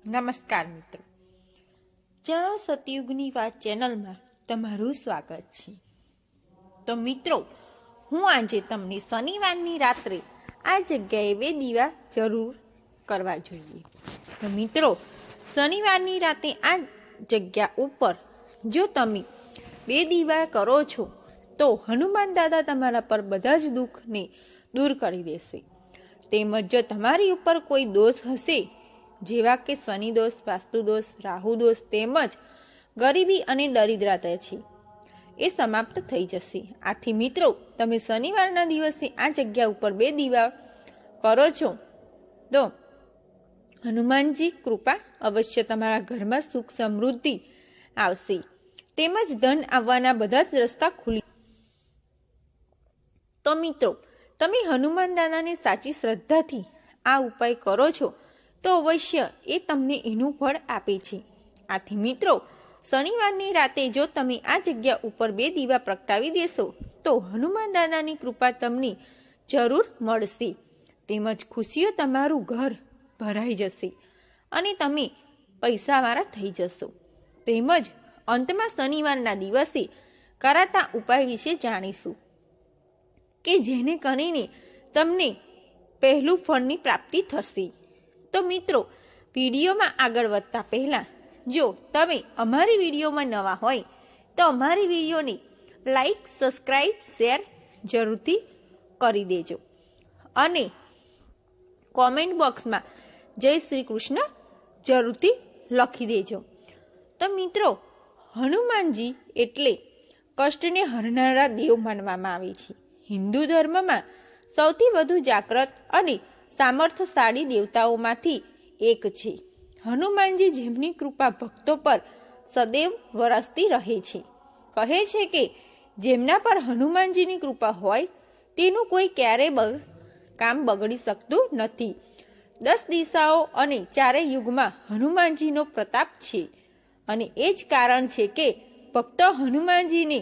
નમસ્કાર મિત્રો, જાણો સતયુગની વાત ચેનલમાં તમારું સ્વાગત છે। તો મિત્રો, હું આજે તમને શનિવારની રાત્રે આ જગ્યાએ 2 દીવા જરૂર કરવા જોઈએ। તો મિત્રો, શનિવારની રાતે આ જગ્યા ઉપર જો તમે 2 દીવા કરો છો તો હનુમાન દાદા તમારા પર બધા જ દુઃખને દૂર કરી દેશે। તેમજ જો તમારી ઉપર કોઈ દોષ હશે, જેવા કે શનિ દોષ, વાસ્તુ દોષ, રાહુ દોષ તેમજ ગરીબી અને દરિદ્રતા છે, એ સમાપ્ત થઈ જશે। આથી મિત્રો, તમે શનિવારના દિવસે આ જગ્યા ઉપર 2 દીવા કરો છો તો હનુમાનજી કૃપા અવશ્ય તમારા ઘરમાં સુખ સમૃદ્ધિ આવશે, તેમજ ધન આવવાના બધા જ રસ્તા ખુલી। તો મિત્રો, તમે હનુમાન દાદાને સાચી શ્રદ્ધાથી આ ઉપાય કરો છો તો અવશ્ય એ તમને એનું ફળ આપે છે। આથી મિત્રો, શનિવારની રાતે જો તમે આ જગ્યા ઉપર 2 દીવા પ્રગટાવી દેશો તો હનુમાન દાદાની કૃપા તમને જરૂર મળશે, તેમજ ખુશીઓ તમારું ઘર ભરાઈ જશે અને તમે પૈસાવાળા થઈ જશો। તેમજ અંતમાં શનિવારના દિવસે કરાતા ઉપાય વિશે જાણીશું કે જેને કરીને તમને પહેલું ફળની પ્રાપ્તિ થશે। તો મિત્રો, વિડીયોમાં આગળ વધતા પહેલા જો તમે અમારી વિડીયોમાં નવા હોય તો અમારી વિડીયોને લાઈક, સબસ્ક્રાઈબ, શેર જરૂરથી કરી દેજો અને કોમેન્ટ બોક્સમાં જય શ્રી કૃષ્ણ જરૂરથી લખી દેજો। તો મિત્રો, હનુમાનજી એટલે કષ્ટને હરનારા દેવ માનવામાં આવે છે। હિન્દુ ધર્મમાં સૌથી વધુ જાગ્રત અને સામર્થ્યશાળી દેવતાઓમાંથી એક છે। હનુમાનજી જેમની કૃપા ભક્તો પર સદૈવ વરસતી રહે છે। કહે છે કે જેમના પર હનુમાનજીની કૃપા હોય તેનું કોઈ ક્યારેય કામ બગડી શકતું નથી। 10 દિશાઓ અને 4 યુગમાં હનુમાનજીનો પ્રતાપ છે અને એ જ કારણ છે કે ભક્તો હનુમાનજીને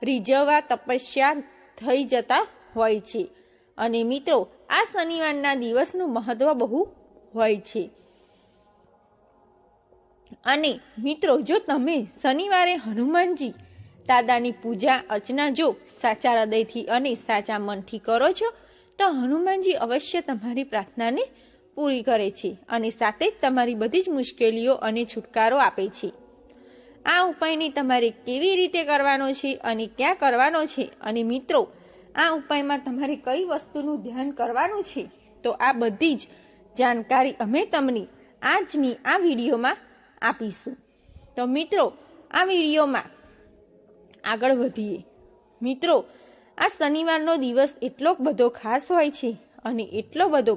રીઝવવા તપસ્યા થઈ જતા હોય છે। અને મિત્રો, આ શનિવારના દિવસનું મહત્વ બહુ હોય છે। અને મિત્રો, જો તમે શનિવારે હનુમાનજી દાદાની પૂજા અર્ચના જો સાચા હૃદયથી અને સાચા મનથી કરો છો તો હનુમાનજી અવશ્ય તમારી પ્રાર્થનાને પૂરી કરે છે અને સાથે જ તમારી બધી જ મુશ્કેલીઓ અને છુટકારો આપે છે। આ ઉપાયને તમારે કેવી રીતે કરવાનો છે અને ક્યાં કરવાનો છે, અને મિત્રો આ ઉપાયમાં તમારે કઈ વસ્તુનું ધ્યાન કરવાનું છે, તો આ બધી જ જાણકારી અમે તમને આજની આ વિડીયોમાં આપીશું। તો મિત્રો, આ વિડીયોમાં આગળ વધીએ। મિત્રો, આ શનિવારનો દિવસ એટલો બધો ખાસ હોય છે અને એટલો બધો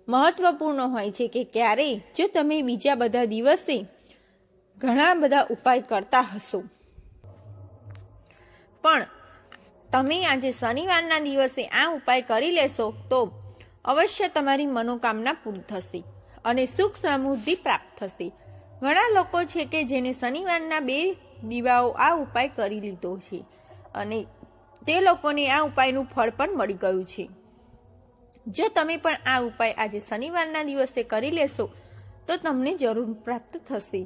મહત્વપૂર્ણ હોય છે કે ક્યારેય જો તમે બીજા બધા દિવસે ઘણા બધા ઉપાય કરતા હશો, પણ તમે આજે શનિવારના દિવસે આ ઉપાય કરી લેશો તો અવશ્ય તમારી મનોકામના પૂરી થશે અને સુખ સમૃદ્ધિ પ્રાપ્ત થશે। ઘણા લોકો છે કે જેને શનિવારના 2 દીવાઓ આ ઉપાય કરી લીધો છે અને તે લોકોને આ ઉપાયનું ફળ પણ મળી ગયું છે। જો તમે પણ આ ઉપાય આજે શનિવારના દિવસે કરી લેશો તો તમને જરૂર પ્રાપ્ત થશે।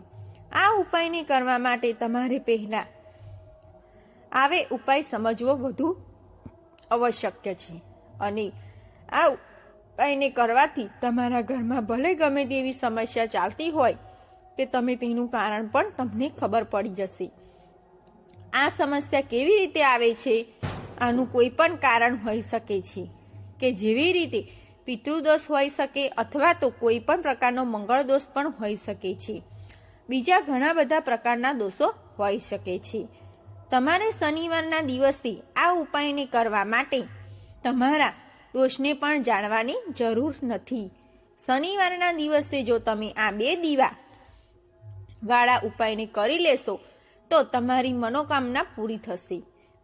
આ ઉપાયને કરવા માટે તમારે પહેલા આવે ઉપાય સમજવો વધુ આવશ્યક છે અને આ ઉપાયને કરવાથી તમારા ઘરમાં ભલે ગમે તેવી સમસ્યા ચાલતી હોય કે તમે તેનું કારણ પણ તમને ખબર પડી જશે। આ સમસ્યા કેવી રીતે આવે છે, આનું કોઈ પણ કારણ હોઈ શકે છે કે જેવી રીતે પિતૃદોષ હોઈ શકે અથવા તો કોઈ પણ પ્રકારનો મંગળ દોષ પણ હોઈ શકે છે। બીજા ઘણા બધા પ્રકારના દોષો હોઈ શકે છે। તમારે શનિવારના દિવસે આ ઉપાયને કરવા માટે તમારા દોષને પણ જાણવાની જરૂર નથી। શનિવારના દિવસે જો તમે આ 2 દીવા વાળા ઉપાયને કરી લેશો તો તમારી મનોકામના પૂરી થશે।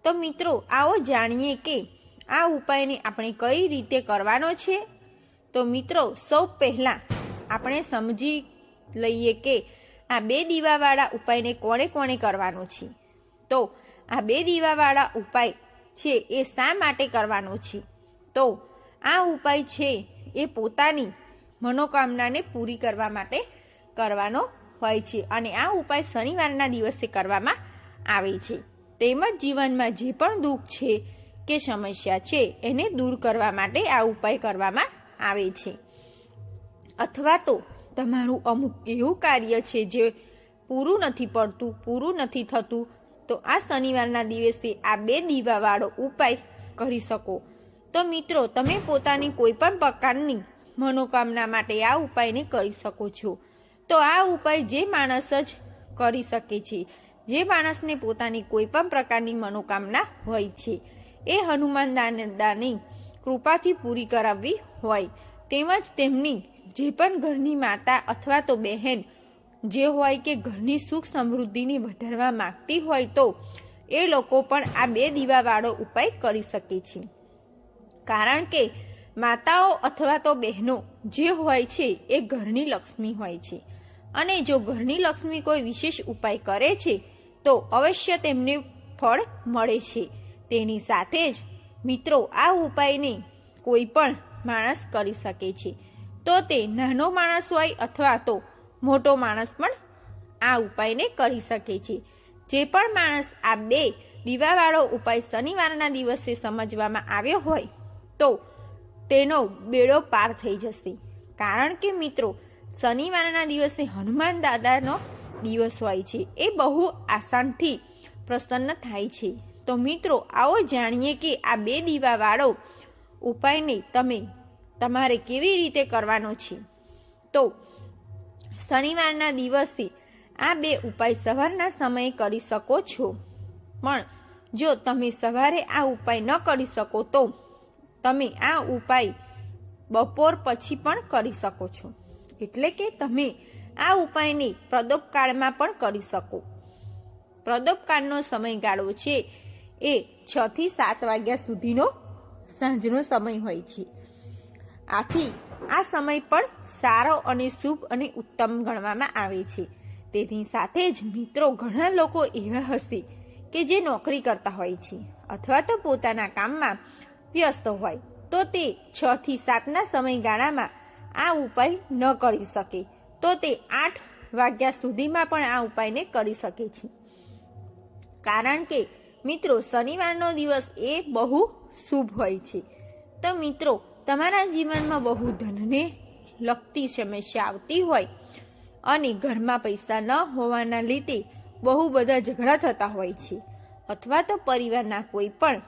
તો મિત્રો, આવો જાણીએ કે આ ઉપાયને આપણે કઈ રીતે કરવાનો છે। તો મિત્રો, સૌ પહેલા આપણે સમજી લઈએ કે આ 2 દીવાવાળા ઉપાયને કોણે કોણે કરવાનો છે। તો આ 2 દીવાવાળા ઉપાય છે એ શા માટે કરવાનો છે? તો આ ઉપાય છે એ પોતાની મનોકામનાને પૂરી કરવા માટે કરવાનો હોય છે અને આ ઉપાય શનિવારના દિવસે કરવામાં આવે છે. તેમજ જીવનમાં જે પણ દુઃખ છે કે સમસ્યા છે એને દૂર કરવા માટે આ ઉપાય કરવામાં આવે છે. અથવા તો તમારું અમુક એવું કાર્ય છે જે પૂરું નથી પડતું, પૂરું નથી થતું, તો આ શનિવારના દિવસે આ 2 દીવાવાળો ઉપાય કરી શકો. તો મિત્રો, તમે પોતાની કોઈ પણ પ્રકારની મનોકામના માટે આ ઉપાયને કરી શકો છો. તો આ ઉપાય જે માણસ જ કરી શકે છે, જે માણસને પોતાની કોઈ પણ પ્રકારની મનોકામના હોય છે, એ હનુમાન દાદાની કૃપાથી પૂરી કરાવવી હોય, તેમજ તેમની જે પણ ઘરની માતા અથવા તો બહેન જે હોય કે ઘરની સુખ સમૃદ્ધિને વધારવા માંગતી હોય, તો એ લોકો પણ આ 2 દીવાવાળો ઉપાય કરી શકે છે. કારણ કે માતાઓ અથવા તો બહેનો જે હોય છે એ ઘરની લક્ષ્મી હોય છે અને જો ઘરની લક્ષ્મી કોઈ વિશેષ ઉપાય કરે છે તો અવશ્ય તેમને ફળ મળે છે. તેની સાથે જ મિત્રો, આ ઉપાયને કોઈ પણ માણસ કરી શકે છે. તો તે નાનો માણસ હોય અથવા તો મોટો માણસ પણ આ ઉપાયને કરી શકે છે. જે પણ માણસ આ 2 દીવાવાળો ઉપાય શનિવારના દિવસે સમજવામાં આવ્યો હોય તો તેનો બેડો પાર થઈ જશે. કારણ કે મિત્રો, શનિવારના દિવસે હનુમાન દાદાનો દિવસ હોય છે, એ બહુ આસાનથી પ્રસન્ન થાય છે. તો મિત્રો, આવો જાણીએ કે આ 2 દીવાવાળો ઉપાયને તમારે કેવી રીતે કરવાનો છે. તો શનિવારના દિવસે આ 2 ઉપાય સવારના સમયે કરી શકો છો. પણ જો તમે સવારે આ ઉપાય ન કરી શકો તો તમે આ ઉપાય બપોર પછી પણ કરી શકો છો. એટલે કે તમે આ ઉપાયને પ્રદોપકાળમાં પણ કરી શકો. પ્રદોપકાળનો સમયગાળો છે એ 6 થી 7 વાગ્યા સુધીનો સાંજનો સમય હોય છે. આથી આ સમય પણ સારો અને શુભ અને ઉત્તમ ગણવામાં આવે છે. તેની સાથે જ મિત્રો, ઘણા લોકો એવા હશે કે જે નોકરી કરતા હોય છે અથવા તો પોતાના કામમાં વ્યસ્ત હોય, તો તે 6 થી 7ના સમયગાળામાં આ ઉપાય ન કરી શકે, તો તે 8 વાગ્યા સુધીમાં પણ આ ઉપાયને કરી શકે છે. કારણ કે મિત્રો, શનિવારનો દિવસ એ બહુ શુભ હોય છે. તો મિત્રો, તમારા જીવનમાં બહુ ધનને લગતી સમસ્યા આવતી હોય અને ઘરમાં પૈસા ન હોવાના લીધે બહુ બધા ઝઘડા થતા હોય છે, અથવા તો પરિવારના કોઈ પણ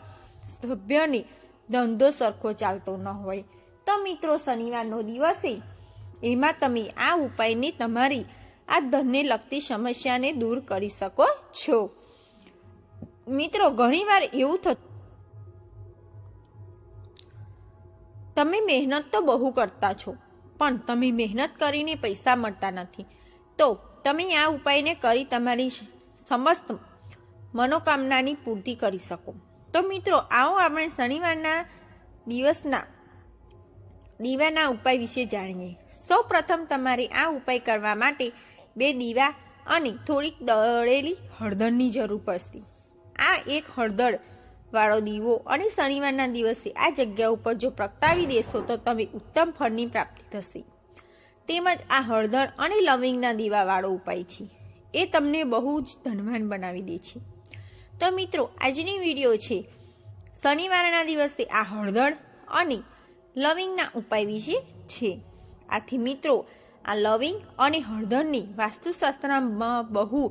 સભ્યને ધંધો સરખો ચાલતો ન હોય, તો મિત્રો, શનિવારનો દિવસે એમાં તમે આ ઉપાયને તમારી આ ધનને લગતી સમસ્યાને દૂર કરી શકો છો. મિત્રો, ઘણીવાર એવું થતું, તમે મહેનત તો બહુ કરતા છો પણ તમે મહેનત કરીને પૈસા મળતા નથી, તો તમે આ ઉપાયને કરી તમારી સમસ્ત મનોકામનાની પૂર્તિ કરી શકો. તો મિત્રો, આવો આપણે શનિવારના દિવસના દીવાના ઉપાય વિશે જાણીએ. સૌ પ્રથમ તમારે આ ઉપાય કરવા માટે 2 દીવા અને થોડીક દળેલી હળદરની જરૂર પડશે. આ એક હળદર વાળો દીવો અને શનિવારના દિવસે આ જગ્યા ઉપર જો પ્રગટાવી દેશો તો તમે ઉત્તમ ફળની પ્રાપ્તિ થશે. તેમજ આ હળદર અને લવિંગના દીવા વાળો ઉપાય છે, એ તમને બહુ જ ધનવાન બનાવી દે છે. તો મિત્રો, આજની વિડીયો છે શનિવારના દિવસે આ હળદર અને લવિંગના ઉપાય વિશે છે. આથી મિત્રો, આ લવિંગ અને હળદરની વાસ્તુશાસ્ત્રમાં બહુ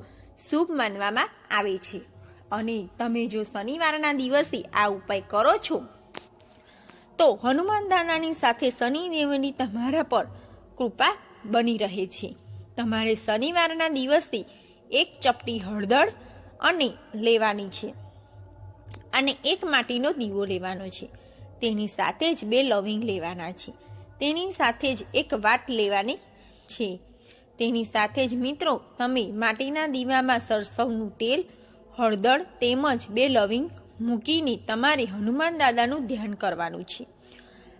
શુભ માનવામાં આવે છે અને તમે જો શનિવારના દિવસે આ ઉપાય કરો છો તો હનુમાન દાદાની સાથે શનિદેવની તમારા પર કૃપા બની રહે છે. તમારે શનિવારના દિવસે 1 ચપટી હળદર અને લેવાની છે અને 1 માટીનો દીવો લેવાનો છે. તેની સાથે જ 2 લવિંગ લેવાના છે. તેની સાથે જ 1 વાટ લેવાની છે. તેની સાથે જ મિત્રો, તમે માટીના દીવામાં સરસવનું તેલ, હળદર તેમજ 2 લવિંગ મૂકીને તમારે હનુમાન દાદાનું ધ્યાન કરવાનું છે.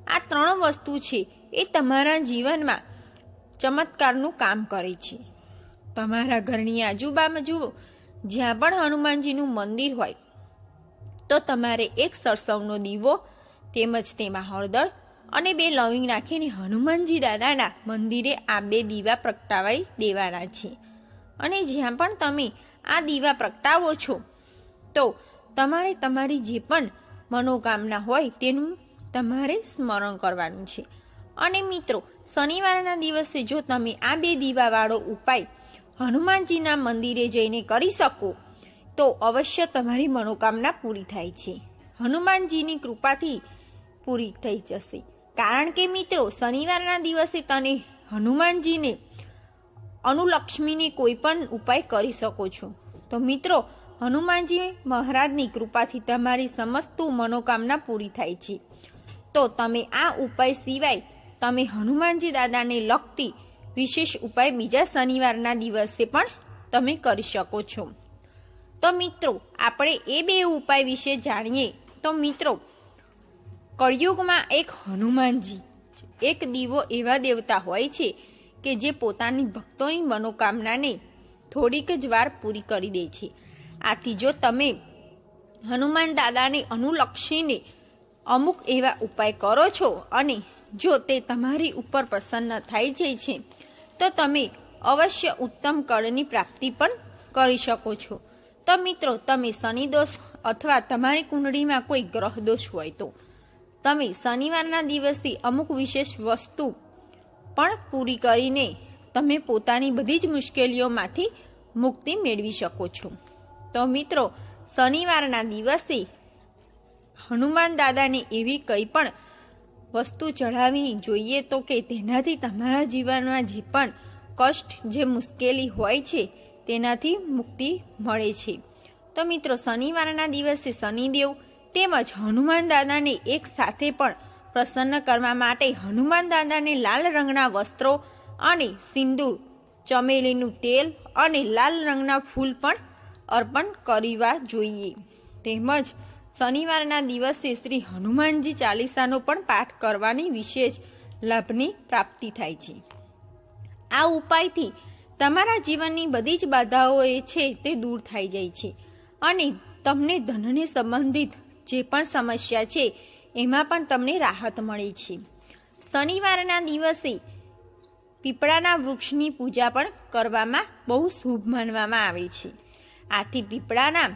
આ 3 વસ્તુ છે એ તમારા જીવનમાં ચમત્કારનું કામ કરે છે. તમારા ઘરની આજુબાજુ જ્યાં પણ હનુમાનજીનું મંદિર હોય તો તમારે 1 સરસવનો દીવો તેમજ તેમાં હળદર અને 2 લવિંગ નાખીને હનુમાનજી દાદાના મંદિરે આ 2 દીવા પ્રગટાવી દેવાના છે. અને જ્યાં પણ તમે આ દીવા પ્રગટાવો છો તો તમારે તમારી જે પણ મનોકામના હોય તેનું તમારે સ્મરણ કરવાનું છે. અને મિત્રો, શનિવારના દિવસે જો તમે આ 2 દીવાવાળો ઉપાય હનુમાનજીના મંદિરે જઈને કરી શકો તો અવશ્ય તમારી મનોકામના પૂરી થાય છે. હનુમાનજીની કૃપાથી પૂરી થઈ જશે. કારણ કે મિત્રો, શનિવારના દિવસે તમે હનુમાનજીને અનુલક્ષ્મીને કોઈ પણ ઉપાય કરી શકો છો. તો મિત્રો, હનુમાનજી મહારાજની કૃપાથી તમારી સમસ્ત મનોકામના પૂરી થાય છે. તો તમે આ ઉપાય સિવાય તમે હનુમાનજી દાદાને લગતી વિશેષ ઉપાય બીજા શનિવારના દિવસે પણ તમે કરી શકો છો. તો મિત્રો, આપણે એ 2 ઉપાય વિશે જાણીએ. તો મિત્રો, કળિયુગમાં એક હનુમાનજી, એક દીવો એવા દેવતા હોય છે કે જે પોતાની ભક્તોની મનોકામનાને થોડીક જ વાર પૂરી કરી દે છે. આથી જો તમે હનુમાન દાદાને અનુલક્ષીને અમુક એવા ઉપાય કરો છો અને જો તે તમારી ઉપર પ્રસન્ન થઈ જાય છે તો તમે અવશ્ય ઉત્તમ ફળની પ્રાપ્તિ પણ કરી શકો છો. તો મિત્રો, તમે શનિ દોષ અથવા તમારી કુંડળીમાં કોઈ ગ્રહ દોષ હોય તો તમે શનિવારના દિવસે અમુક વિશેષ વસ્તુ પણ પૂરી કરીને તમે પોતાની બધી જ મુશ્કેલીઓમાંથી મુક્તિ મેળવી શકો છો. તો મિત્રો, શનિવારના દિવસે હનુમાન દાદાને એવી કંઈ પણ વસ્તુ ચઢાવવી જોઈએ તો કે તેનાથી તમારા જીવનમાં જે પણ કષ્ટ, જે મુશ્કેલી હોય છે તેનાથી મુક્તિ મળે છે. તો મિત્રો, શનિવારના દિવસે શનિદેવ તેમજ હનુમાન દાદાને એક સાથે પણ પ્રસન્ન કરવા માટે હનુમાન દાદાને લાલ રંગના વસ્ત્રો અને સિંદૂર, ચમેલીનું તેલ અને લાલ રંગના ફૂલ પણ અર્પણ કરવા જોઈએ. તેમજ શનિવારના દિવસે શ્રી હનુમાનજી ચાલીસાનો પણ પાઠ કરવાની વિશેષ લાભની પ્રાપ્તિ થાય છે. આ ઉપાયથી તમારા જીવનની બધી જ બાધાઓ છે તે દૂર થઈ જાય છે અને તમને ધનને સંબંધિત જે પણ સમસ્યા છે એમાં પણ તમને રાહત મળે છે. શનિવારના દિવસે પીપળાના વૃક્ષની પૂજા પણ કરવામાં બહુ શુભ માનવામાં આવે છે. આથી પીપળાના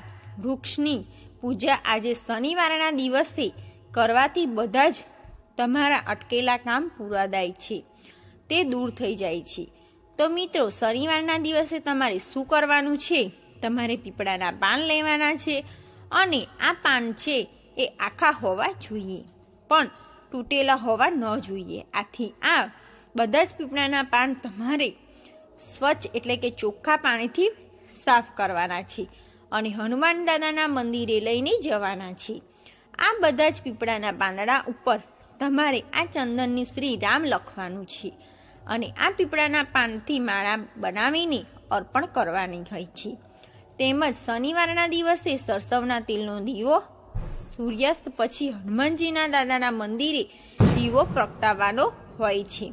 વૃક્ષની પૂજા આજે શનિવારના દિવસે કરવાથી બધા જ તમારા અટકેલા કામ પૂરા થાય છે, તે દૂર થઈ જાય છે. તો મિત્રો, શનિવારના દિવસે તમારે શું કરવાનું છે? તમારે પીપળાના પાન લેવાના છે અને આ પાન છે એ આખા હોવા જોઈએ, પણ તૂટેલા હોવા ન જોઈએ. આથી આ બધા જ પીપળાના પાન તમારે સ્વચ્છ એટલે કે ચોખ્ખા પાણીથી સાફ કરવાના છે અને હનુમાન દાદાના મંદિરે લઈને જવાના છે. આ બધા જ પીપળાના પાંદડા ઉપર તમારે આ ચંદનની શ્રી રામ લખવાનું છે અને આ પીપળાના પાનથી માળા બનાવીને અર્પણ કરવાની હોય છે. તેમજ શનિવારના દિવસે સરસવના તેલનો દીવો સૂર્યાસ્ત પછી હનુમાનજીના દાદાના મંદિરે દીવો પ્રગટાવવાનો હોય છે.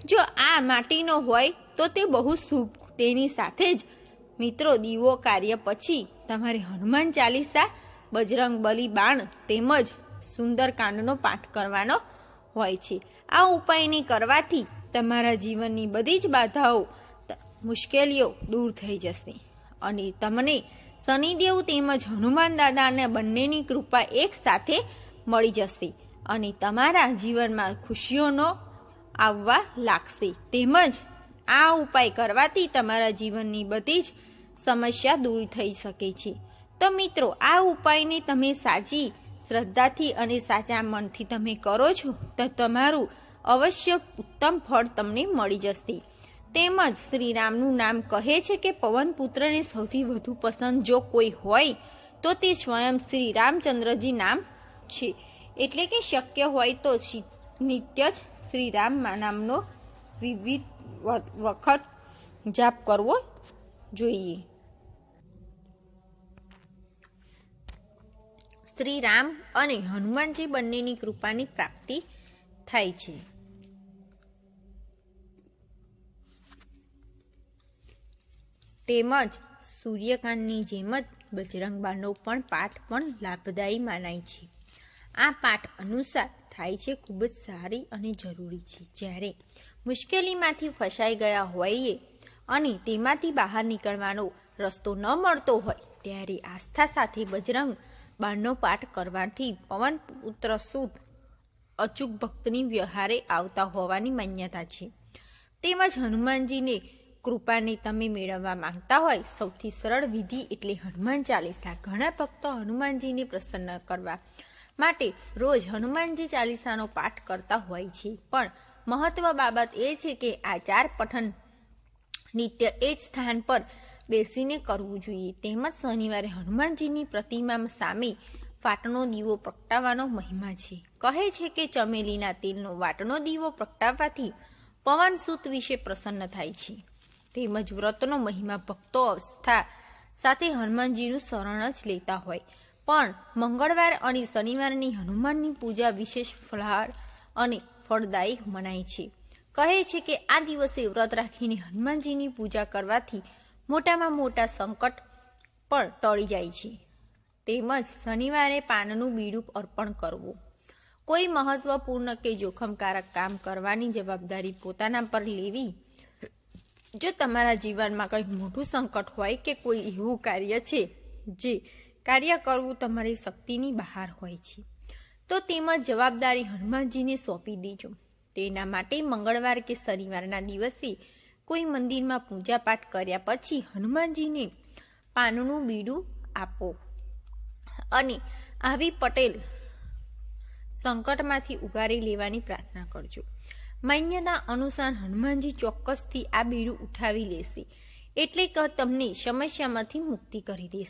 જો આ માટીનો હોય તો તે બહુ શુભ. તેની સાથે જ મિત્રો, દીવો કાર્ય પછી તમારે હનુમાન ચાલીસા, બજરંગ બલી બાણ તેમજ સુંદરકાંડનો પાઠ કરવાનો હોય છે. આ ઉપાયને કરવાથી તમારા જીવનની બધી જ બાધાઓ, મુશ્કેલીઓ દૂર થઈ જશે અને તમને શનિદેવ તેમજ હનુમાન દાદાના બંનેની કૃપા એક સાથે મળી જશે અને તમારા જીવનમાં ખુશીઓનો આવવા લાગશે. તેમજ આ ઉપાય કરવાથી તમારા જીવનની બધી જ સમસ્યા દૂર થઈ શકે છે. તો મિત્રો, આ ઉપાયને તમે સાચી શ્રદ્ધાથી અને સાચા મનથી તમે કરો છો તો તમારું અવશ્ય ઉત્તમ ફળ તમને મળી જશે. તેમજ શ્રી રામનું નામ કહે છે કે પવનપુત્રને સૌથી વધુ પસંદ જો કોઈ હોય તો તે સ્વયં શ્રી રામચંદ્રજી નામ છે. એટલે કે શક્ય હોય તો નિત્ય જ શ્રી રામ નામનો વિવિધ વખત જાપ કરવો જોઈએ. શ્રી રામ અને હનુમાનજી બંનેની કૃપાની પ્રાપ્તિ થાય છે. તેમજ સૂર્યકાંડની જેમ જ બજરંગ બાણનો પણ પાઠ પણ લાભદાયી માનાય છે. આ પાઠ અનુસાર થાય છે ખૂબ જ સારી અને જરૂરી છે. જ્યારે મુશ્કેલીમાંથી ફસાઈ ગયા હોઈએ અને તેમાંથી બહાર નીકળવાનો રસ્તો ન મળતો હોય ત્યારે આસ્થા સાથે બજરંગ બાણનો પાઠ કરવાથી પવન પુત્ર સુત અચૂક ભક્તની વ્યવહારે આવતા હોવાની માન્યતા છે. તેમજ હનુમાનજીને કૃપાને તમે મેળવવા માંગતા હોય સૌથી સરળ વિધિ એટલે હનુમાન ચાલીસા. ઘણા ભક્તો હનુમાનજીને પ્રસન્ન કરવા માટે રોજ હનુમાનજી ચાલીસાનો પાઠ કરતા હોય છે, પણ મહત્વ બાબત એ છે કે આ 4 પઠન નિત્ય એ જ સ્થાન પર બેસીને કરવું જોઈએ. તેમજ શનિવારે હનુમાનજીની પ્રતિમા સામે વાટનો દીવો પ્રગટાવવાનો મહિમા છે. કહે છે કે ચમેલીના તેલનો વાટનો દીવો પ્રગટાવવાથી પવન સુત વિશે પ્રસન્ન થાય છે. તેમજ વ્રતનો મહિમા ભક્તો અવસ્થા સાથે હનુમાનજીનું શરણ જ લેતા હોય, પણ મંગળવાર અને શનિવારની હનુમાનની પૂજા વિશેષ ફળાળ અને ફળદાયી મનાય છે. કહે છે કે આ દિવસે વ્રત રાખીને હનુમાનજીની પૂજા કરવાથી મોટામાં મોટા સંકટ પણ ટળી જાય છે. તેમજ શનિવારે પાનનું બીડું અર્પણ કરવું. કોઈ મહત્વપૂર્ણ કે જોખમકારક કામ કરવાની જવાબદારી પોતાના પર લેવી. જો તમારા જીવનમાં કંઈ મોટું સંકટ હોય કે કોઈ એવું કાર્ય છે જે કાર્ય કરવું તમારી શક્તિની બહાર હોય છે, તો તેમજ જવાબદારી હનુમાનજીને સોંપી દેજો. તેના માટે મંગળવાર કે શનિવારના દિવસે કોઈ મંદિરમાં પૂજાપાઠ કર્યા પછી હનુમાનજીને પાનનું બીડું આપો અને આવી પટેલ સંકટમાંથી ઉગારી લેવાની પ્રાર્થના કરજો. માન્યતા અનુસાર હનુમાનજી ચોક્કસથી આ બીડું ઉઠાવી લેશે એટલે કે તમને સમસ્યામાંથી મુક્તિ કરી દેશે.